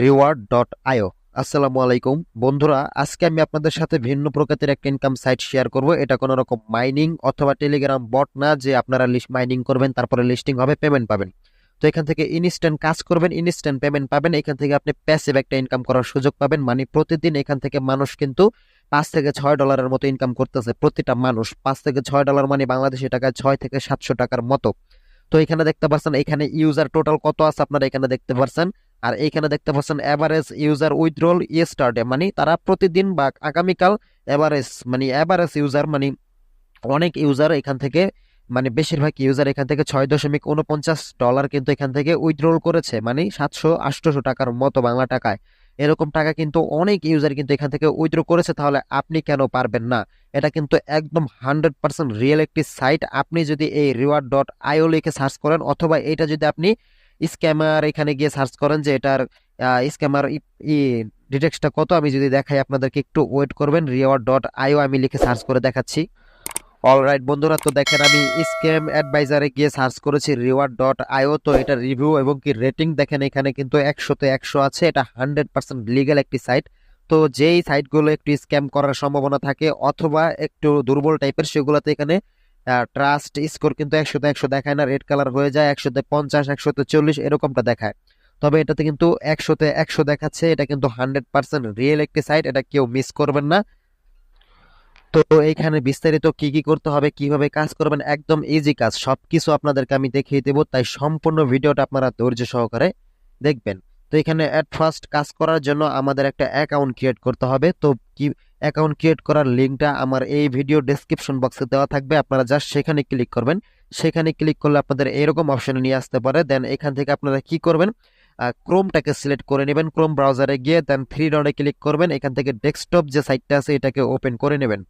reward.io। আসসালামু আলাইকুম বন্ধুরা, আজকে আমি আপনাদের সাথে ভিন্ন প্রকৃতির একটা ইনকাম সাইট শেয়ার করব। এটা কোনো রকম মাইনিং অথবা টেলিগ্রাম বট না যে আপনারা মাইনিং করবেন তারপরে লিস্টিং হবে, পেমেন্ট পাবেন। তো এখান থেকে ইনস্ট্যান্ট কাজ করবেন, ইনস্ট্যান্ট পেমেন্ট পাবেন। এখান থেকে আপনি প্যাসিভ একটা ইনকাম করার সুযোগ পাবেন। মানে প্রতিদিন এখান থেকে মানুষ কিন্তু $5 থেকে $6 মতো ইনকাম করতেছে। প্রতিটা মানুষ $5 থেকে $6 মানে বাংলাদেশি টাকায় 6 থেকে 700 টাকার মতো। তো এখানে দেখতে পাচ্ছেন, এখানে ইউজার টোটাল কত আছে আপনারা এখানে দেখতে পাচ্ছেন। আর এইখানে দেখতে পাচ্ছেন এভারেজ ইউজার উইথড্রল ইয়েস্টারডে, মানে তারা প্রতিদিন বা আগামীকাল এভারেজ ইউজার মানে অনেক ইউজার এখান থেকে, মানে বেশিরভাগ ইউজার এখান থেকে $6.49 কিন্তু এখান থেকে উইথড্রল করেছে, মানে 700-800 টাকার মতো বাংলা টাকায়। এরকম টাকা কিন্তু অনেক ইউজার কিন্তু এখান থেকে উইথড্র করেছে। তাহলে আপনি কেন পারবেন না? এটা কিন্তু একদম 100% রিয়েল একটি সাইট। আপনি যদি এই reward.io লিখে সার্চ করেন, অথবা এটা যদি আপনি স্ক্যামার এখানে গিয়ে সার্চ করেন যে এটার স্ক্যামার ডিটেক্সটা কত, আমি যদি দেখাই আপনাদেরকে, একটু ওয়েট করবেন। reward.io আমি লিখে সার্চ করে দেখাচ্ছি। অলরাইট বন্ধুরা, তো দেখেন আমি স্ক্যাম অ্যাডভাইজারে গিয়ে সার্চ করেছি reward.io। তো এটা রিভিউ এবং কি রেটিং দেখেন, এখানে কিন্তু 100-তে 100 আছে। এটা 100% লিগ্যাল একটি সাইট। তো যেই সাইটগুলো একটু স্ক্যাম করার সম্ভাবনা থাকে অথবা একটু দুর্বল টাইপের, সেগুলোতে এখানে ট্রাস্ট স্কোর কিন্তু 100-তে 100 দেখায় না, রেড কালার হয়ে যায়। 100-তে 50, 100-তে 40 এরকমটা দেখায়। তবে এটাতে কিন্তু 100-তে 100 দেখাচ্ছে। এটা কিন্তু 100% রিয়েল একটি সাইট, এটা কেউ মিস করবেন না। তো এইখানে বিস্তারিত কি কি করতে হবে, কিভাবে কাজ করবেন, একদম ইজি কাজ, সবকিছু আপনাদেরকে আমি দেখিয়ে দেবো। তাই সম্পূর্ণ ভিডিওটা আপনারা ধৈর্য সহকারে দেখবেন। তো এখানে এট ফার্স্ট কাজ করার জন্য আমাদের একটা অ্যাকাউন্ট ক্রিয়েট করতে হবে। তো কি অ্যাকাউন্ট ক্রিয়েট করার লিঙ্কটা আমার এই ভিডিও ডেসক্রিপশন বক্সে দেওয়া থাকবে। আপনারা জাস্ট সেখানে ক্লিক করবেন। সেখানে ক্লিক করলে আপনাদের এরকম অপশনে নিয়ে আসতে পারে। দেন এখান থেকে আপনারা কি করবেন, ক্রোমটাকে সিলেক্ট করে নেবেন। ক্রোম ব্রাউজারে গিয়ে দেন থ্রি ডটে ক্লিক করবেন। এখান থেকে ডেস্কটপ যে সাইটটা আছে এটাকে ওপেন করে নেবেন।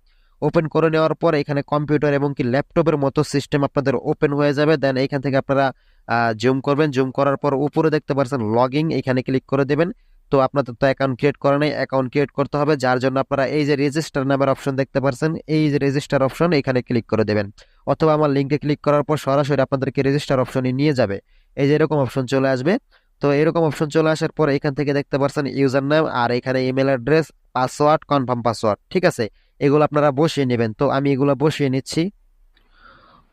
ওপেন করে নেওয়ার পর এখানে কম্পিউটার এবং কি ল্যাপটপের মতো সিস্টেম আপনাদের ওপেন হয়ে যাবে। দেন এখান থেকে আপনারা জুম করবেন। জুম করার পর উপরে দেখতে পাচ্ছেন লগইন, এখানে ক্লিক করে দেবেন। তো আপনাদের তো অ্যাকাউন্ট ক্রিয়েট করা নেই, অ্যাকাউন্ট ক্রিয়েট করতে হবে। যার জন্য আপনারা এই যে রেজিস্টার নামের অপশন দেখতে পাচ্ছেন, এই যে রেজিস্টার অপশন এখানে ক্লিক করে দেবেন। অথবা আমার লিঙ্কে ক্লিক করার পর সরাসরি আপনাদেরকে রেজিস্টার অপশনে নিয়ে যাবে। এই যে এরকম অপশন চলে আসবে। তো এরকম অপশন চলে আসার পর এখান থেকে দেখতে পাচ্ছেন ইউজার নেম, আর এখানে email address, password, confirm password, ঠিক আছে। এগুলো আপনারা বসিয়ে নেবেন। তো আমি এগুলো বসিয়ে নিচ্ছি।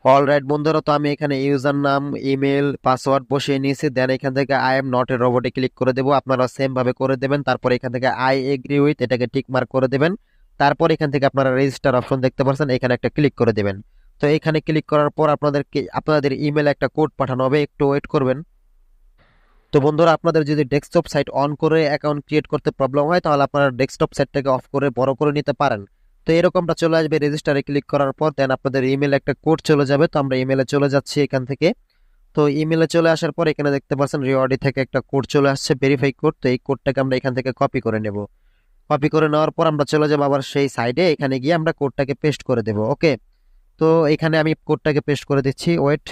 অলরাইট বন্ধুরা, তো আমি এখানে ইউজার নাম, ইমেল, পাসওয়ার্ড বসিয়ে নিয়েছি। দেন এখান থেকে আই এম নট এ রোবটে ক্লিক করে দেবো। আপনারা সেম ভাবে করে দেবেন। তারপর এখান থেকে আই এগ্রি উইথ এটাকে টিক মার্ক করে দেবেন। তারপর এখান থেকে আপনারা রেজিস্টার অপশন দেখতে পাচ্ছেন, এখানে একটা ক্লিক করে দেবেন। তো এখানে ক্লিক করার পর আপনাদের ইমেলে একটা কোড পাঠানো হবে, একটু ওয়েট করবেন। তো বন্ধুরা, আপনাদের যদি ডেস্কটপ সাইট অন করে অ্যাকাউন্ট ক্রিয়েট করতে প্রবলেম হয়, তাহলে আপনারা ডেস্কটপ সাইটটাকে অফ করে বড় করে নিতে পারেন। তো এরকমটা চলে আসবে রেজিস্টারে ক্লিক করার পর। দেন আপনাদের ইমেলে একটা কোড চলে যাবে। তো আমরা ইমেলে চলে যাচ্ছি এখান থেকে। তো ইমেলে চলে আসার পর এখানে দেখতে পাচ্ছেন রিওয়ার্ডি থেকে একটা কোড চলে আসছে, ভেরিফাই কোড। তো এই কোডটাকে আমরা এখান থেকে কপি করে নেব। কপি করে নেওয়ার পর আমরা চলে যাবো আবার সেই সাইডে, এখানে গিয়ে আমরা কোডটাকে পেস্ট করে দেব। ওকে, তো এখানে আমি কোডটাকে পেস্ট করে দিচ্ছি, ওয়েট।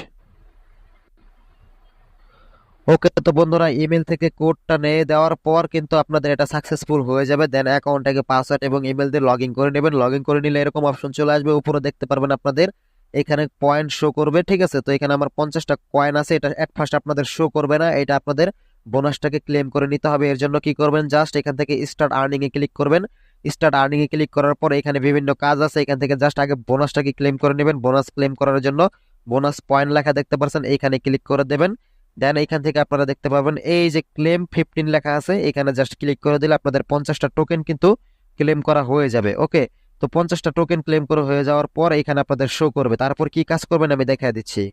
ওকে, তো বন্ধুরা, ইমেল থেকে কোডটা নিয়ে দেওয়ার পর কিন্তু আপনাদের এটা সাকসেসফুল হয়ে যাবে। দেন অ্যাকাউন্টটাকে পাসওয়ার্ড এবং ইমেল দিয়ে লগ ইন করে নেবেন। লগ ইন করে নিলে এরকম অপশন চলে আসবে। উপরে দেখতে পারবেন আপনাদের এখানে পয়েন্ট শো করবে, ঠিক আছে। তো এখানে আমার 50টা কয়েন আছে। এটা এট ফার্স্ট আপনাদের শো করবে না, এটা আপনাদের বোনাসটাকে ক্লেম করে নিতে হবে। এর জন্য কি করবেন, জাস্ট এখান থেকে স্টার্ট আর্নিং এ ক্লিক করবেন। স্টার্ট আর্নিং এ ক্লিক করার পর এখানে বিভিন্ন কাজ আছে। এখান থেকে জাস্ট আগে বোনাসটাকে ক্লেম করে নেবেন। বোনাস ক্লেম করার জন্য বোনাস পয়েন্ট লেখা দেখতে পাচ্ছেন, এইখানে ক্লিক করে দেবেন। দেন এখান থেকে আপনারা দেখতে পাবেন এই যে ক্লেম 15 লেখা আছে, এখানে জাস্ট ক্লিক করে দিলে আপনাদের 50টা টোকেন কিন্তু ক্লেম করা হয়ে যাবে। ওকে, তো 50টা টোকেন ক্লেম করে হয়ে যাওয়ার পর এখানে আপনাদের শো করবে। তারপর কি কাজ করবেন আমি দেখাই দিচ্ছি।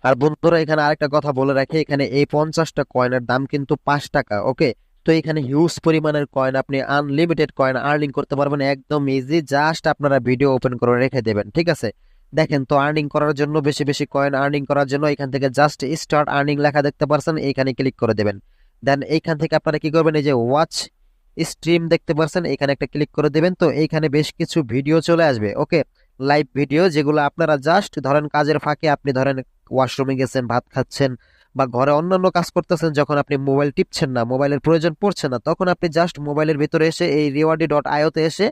আর বন্ধুরা, এখানে আরেকটা কথা বলে রাখি, এখানে এই 50টা কয়েনের দাম কিন্তু 5 টাকা। ওকে, তো এখানে হিউজ পরিমাণের কয়েন, আপনি আনলিমিটেড কয়েন আর্নিং করতে পারবেন একদম ইজি। জাস্ট আপনারা ভিডিও ওপেন করে রেখে দেবেন, ঠিক আছে। দেখেন, তো আর্নিং করার জন্য, বেশি বেশি কয়েন আর্নিং করার জন্য এখান থেকে জাস্ট স্টার্ট আর্নিং লেখা দেখতে পাচ্ছেন, এইখানে ক্লিক করে দেবেন। দেন এইখান থেকে আপনারা কি করবেন, এই যে ওয়াচ স্ট্রিম দেখতে পাচ্ছেন, এখানে একটা ক্লিক করে দেবেন। তো এইখানে বেশ কিছু ভিডিও চলে আসবে। ওকে, লাইভ ভিডিও, যেগুলো আপনারা জাস্ট ধরেন কাজের ফাঁকে, আপনি ধরেন ওয়াশরুমে গেছেন, ভাত খাচ্ছেন, বা ঘরে অন্যান্য কাজ করতেছেন, যখন আপনি মোবাইল টিপছেন না, মোবাইলের প্রয়োজন পড়ছে না, তখন আপনি জাস্ট মোবাইলের ভিতরে এসে এই reward.io তে এসে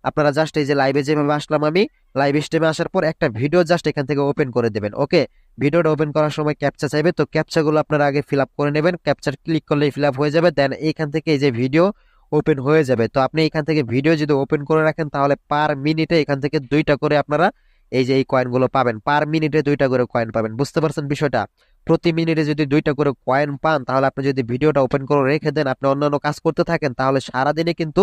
আপনারা জাস্ট এই যে লাইভে যেভাবে আসলাম আমি, লাইভ স্ট্রিমে আসার পর একটা ভিডিও জাস্ট এখান থেকে ওপেন করে দেবেন। ওকে, ভিডিওটা ওপেন করার সময় ক্যাপচা চাইবে, তো ক্যাপচাগুলো আপনারা আগে ফিল আপ করে নেবেন। ক্যাপচার ক্লিক করলেই ফিল আপ হয়ে যাবে, দেন এইখান থেকে এই যে ভিডিও ওপেন হয়ে যাবে। তো আপনি এখান থেকে ভিডিও যদি ওপেন করে রাখেন তাহলে পার মিনিটে এখান থেকে 2টা করে আপনারা এই যে এই কয়েনগুলো পাবেন, পার মিনিটে 2টা করে কয়েন পাবেন। বুঝতে পারছেন বিষয়টা? প্রতি মিনিটে যদি 2টা করে কয়েন পান, তাহলে আপনি যদি ভিডিওটা ওপেন করে রেখে দেন, আপনি অন্যান্য কাজ করতে থাকেন, তাহলে সারাদিনে কিন্তু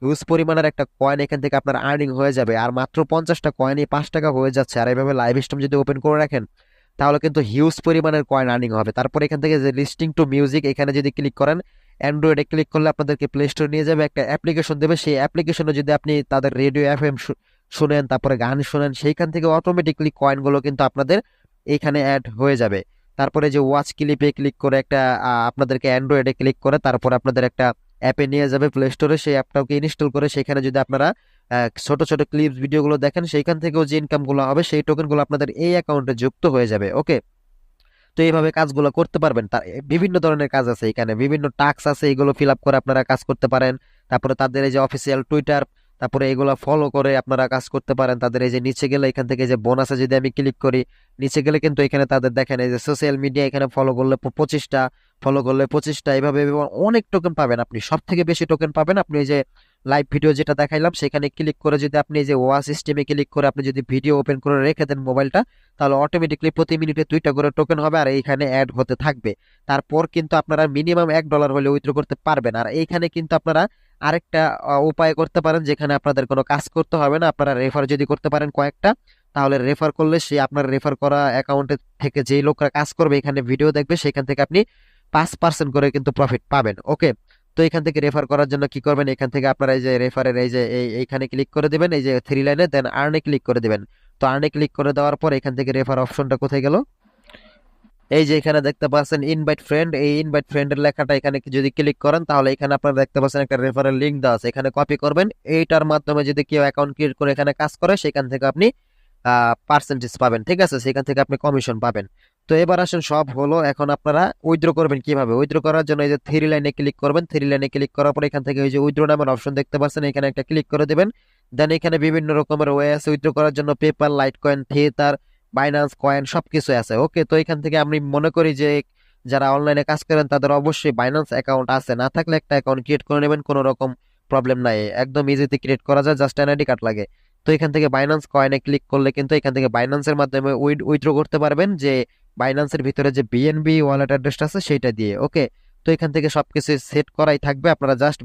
হিউজ পরিমাণের একটা কয়েন এখান থেকে আপনার আর্নিং হয়ে যাবে। আর মাত্র 50টা কয়েনই 5 টাকা হয়ে যাচ্ছে। আর এইভাবে লাইভ স্ট্রিম যদি ওপেন করে রাখেন তাহলে কিন্তু হিউজ পরিমাণের কয়েন আর্নিং হবে। তারপর এখান থেকে যে লিস্টিং টু মিউজিক, এখানে যদি ক্লিক করেন, অ্যান্ড্রয়েডে ক্লিক করলে আপনাদেরকে প্লে স্টোর নিয়ে যাবে, একটা অ্যাপ্লিকেশন দেবে। সেই অ্যাপ্লিকেশনে যদি আপনি তাদের রেডিও এফএম শুনেন, তারপরে গান শুনেন, সেইখান থেকে অটোমেটিকলি কয়েনগুলো কিন্তু আপনাদের এইখানে অ্যাড হয়ে যাবে। তারপরে যে ওয়াচ ক্লিপে ক্লিক করে একটা আপনাদেরকে অ্যান্ড্রয়েডে ক্লিক করে তারপর আপনাদের একটা অ্যাপে নিয়ে যাবে প্লে স্টোরে, সেই অ্যাপটাকে ইনস্টল করে সেখানে যদি আপনারা ছোট ছোট ক্লিপস ভিডিওগুলো দেখেন, সেইখান থেকেও যে ইনকামগুলো হবে সেই টোকেনগুলো আপনাদের এই অ্যাকাউন্টে যুক্ত হয়ে যাবে। ওকে, তো এইভাবে কাজগুলো করতে পারবেন। তার বিভিন্ন ধরনের কাজ আছে, এখানে বিভিন্ন টাস্ক আছে, এগুলো ফিল আপ করে আপনারা কাজ করতে পারেন। তারপরে তাদের এই যে অফিসিয়াল টুইটার, তারপরে এগুলো ফলো করে আপনারা কাজ করতে পারেন। তাদের এই যে নিচে গেলে এখান থেকে যে বোনাসে যদি আমি ক্লিক করি, নিচে গেলে কিন্তু এখানে তাদের দেখেন এই যে সোশ্যাল মিডিয়া, এখানে ফলো করলে 25টা, ফলো করলে 25টা, এইভাবে অনেক টোকেন পাবেন। আপনি সব থেকে বেশি টোকেন পাবেন আপনি এই যে লাইভ ভিডিও যেটা দেখাইলাম সেখানে ক্লিক করে যদি আপনি এই যে ওয়াচ সিস্টেমে ক্লিক করে আপনি যদি ভিডিও ওপেন করে রেখে দেন মোবাইলটা, তাহলে অটোমেটিকলি প্রতি মিনিটে 2টা করে টোকেন হবে আর এইখানে অ্যাড হতে থাকবে। তারপর কিন্তু আপনারা মিনিমাম $1 হলে উইথড্র করতে পারবেন। আর এইখানে কিন্তু আপনারা আরেকটা উপায় করতে পারেন, যেখানে আপনাদের কোনো কাজ করতে হবে না। আপনারা রেফার যদি করতে পারেন কয়েকটা, তাহলে রেফার করলে সে আপনার রেফার করা অ্যাকাউন্টে থেকে যেই লোকরা কাজ করবে এখানে ভিডিও দেখবে, সেখান থেকে আপনি 5% করে কিন্তু প্রফিট পাবেন। ওকে, তো এখান থেকে রেফার করার জন্য কি করবেন, এখান থেকে আপনারা এই যে রেফারের এই যে এইখানে ক্লিক করে দিবেন, এই যে 3 লাইনে, দেন আর্নে ক্লিক করে দিবেন। তো আর্নে ক্লিক করে দেওয়ার পর এখান থেকে রেফার অপশনটা কোথায় গেল, এই যে এখানে দেখতে পাচ্ছেন ইনভাইট ফ্রেন্ড, এই ইনভাইট ফ্রেন্ডের লেখাটা এখানে যদি ক্লিক করেন তাহলে এখানে আপনারা দেখতে পাচ্ছেন একটা রেফারেল লিংক দেওয়া আছে, এখানে কপি করবেন। এইটার মাধ্যমে যদি কেউ অ্যাকাউন্ট ক্রিয়েট করে এখানে কাজ করে সেখান থেকে আপনি পার্সেন্টেজ পাবেন। ঠিক আছে, সেখান থেকে আপনি কমিশন পাবেন। তো এবার আসেন সব হলো, এখন আপনারা উইথড্র করবেন কিভাবে। উইথড্র করার জন্য এই যে 3 লাইনে ক্লিক করবেন, 3 লাইনে ক্লিক করার পর এখান থেকে ওই যে উইথড্র নামের অপশন দেখতে পাচ্ছেন, এখানে একটা ক্লিক করে দেবেন। দেন এখানে বিভিন্ন রকমের ওয়ে আছে উইথড্র করার জন্য, paper, light coin, theatre, Binance coin, সবকিছু আছে। ওকে, তো এখান থেকে আমি মনে করি যে যারা অনলাইনে কাজ করেন তাদের অবশ্যই বাইন্যান্স অ্যাকাউন্ট আছে, না থাকলে একটা অ্যাকাউন্ট ক্রিয়েট করে নেবেন, কোনো রকম প্রবলেম নাই, একদম ইজিতে ক্রিয়েট করা যায়, জাস্ট এনআইডি কার্ড লাগে। তো এখান থেকে বাইন্যান্স কয়েনে ক্লিক করলে কিন্তু এখান থেকে বাইন্যান্সের মাধ্যমে উইথড্র করতে পারবেন, যে বাইন্যান্সের ভিতরে যে বিএনবি ওয়ালেট অ্যাড্রেসটা আছে সেটা দিয়ে। ওকে, তো এখান থেকে সবকিছু সেট করাই থাকবে, আপনারা জাস্ট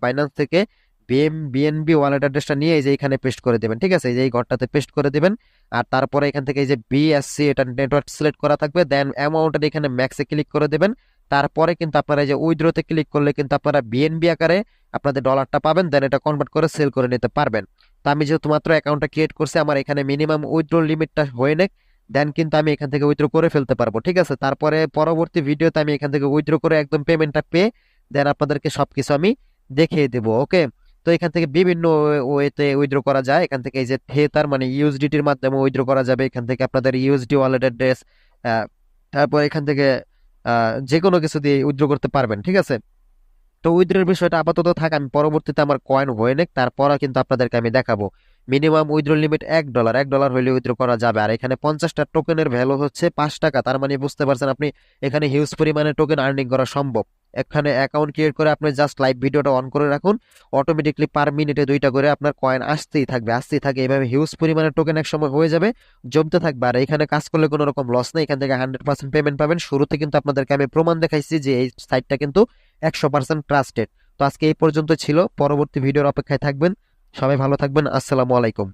বাইন্যান্স থেকে বিএনবি ওয়ালেট অ্যাড্রেসটা নিয়ে এই যে এখানে পেস্ট করে দেবেন। ঠিক আছে, এই যে এই ঘরটাতে পেস্ট করে দেবেন। আর তারপরে এখান থেকে এই যে বিএসসি, এটা নেটওয়ার্ক সিলেক্ট করা থাকবে, দেন অ্যামাউন্টের এখানে ম্যাক্সে ক্লিক করে দেবেন। তারপরে কিন্তু আপনারা এই যে উইথড্রোতে ক্লিক করলে কিন্তু আপনারা বিএনবি আকারে আপনাদের ডলারটা পাবেন, দেন এটা কনভার্ট করে সেল করে নিতে পারবেন। তো আমি যেহেতু মাত্র অ্যাকাউন্টটা ক্রিয়েট করছি, আমার এখানে মিনিমাম উইথড্রো লিমিটটা হয়ে নেক, দেন কিন্তু আমি এখান থেকে উইথড্রো করে ফেলতে পারবো। ঠিক আছে, তারপরে পরবর্তী ভিডিওতে আমি এখান থেকে উইথড্রো করে একদম পেমেন্টটা পেয়ে দেন আপনাদেরকে সবকিছু আমি দেখিয়ে দেবো। ওকে, তো এখান থেকে বিভিন্ন ওয়েতে উইথড্র করা যায়। এখান থেকে এই যে থেতার মানে ইউএসডিটির মাধ্যমে উইথড্র করা যাবে, এখান থেকে আপনাদের ইউএসডি ওয়ালেট অ্যাড্রেস, তারপর এখান থেকে যে কোনো কিছু দিয়ে উইথড্র করতে পারবেন। ঠিক আছে, তো উইথড্রোর বিষয়টা আপাতত থাক, আমি পরবর্তীতে আমার কয়েন হয়ে নেক তারপর কিন্তু আপনাদেরকে আমি দেখাবো। মিনিমাম উইথড্রো লিমিট $1 হলে উইথড্রো করা যাবে। আর এখানে 50টা টোকেনের ভ্যালু হচ্ছে 5 টাকা, তার মানে বুঝতে পারছেন আপনি এখানে হিউজ পরিমাণে টোকেন আর্নিং করা সম্ভব। এখানে অ্যাকাউন্ট ক্রিয়েট করে আপনি জাস্ট লাইভ ভিডিওটা অন করে রাখুন, অটোমেটিকলি পার মিনিটে 2টা করে আপনার কয়েন আসতেই থাকবে আসতেই থাকে, এভাবে হিউজ পরিমাণে টোকেন এক সময় হয়ে যাবে, জমতে থাকবে। আর এখানে কাজ করলে কোনো রকম লস নেই, এখান থেকে 100% পেমেন্ট পাবেন। শুরুতে কিন্তু আপনাদেরকে আমি প্রমাণ দেখাইছি যে এই সাইটটা কিন্তু 100% ট্রাস্টেড। তো আজকে এই পর্যন্ত ছিল, পরবর্তী ভিডিওর অপেক্ষায় থাকবেন। সবাই ভালো থাকবেন, আসসালামু আলাইকুম।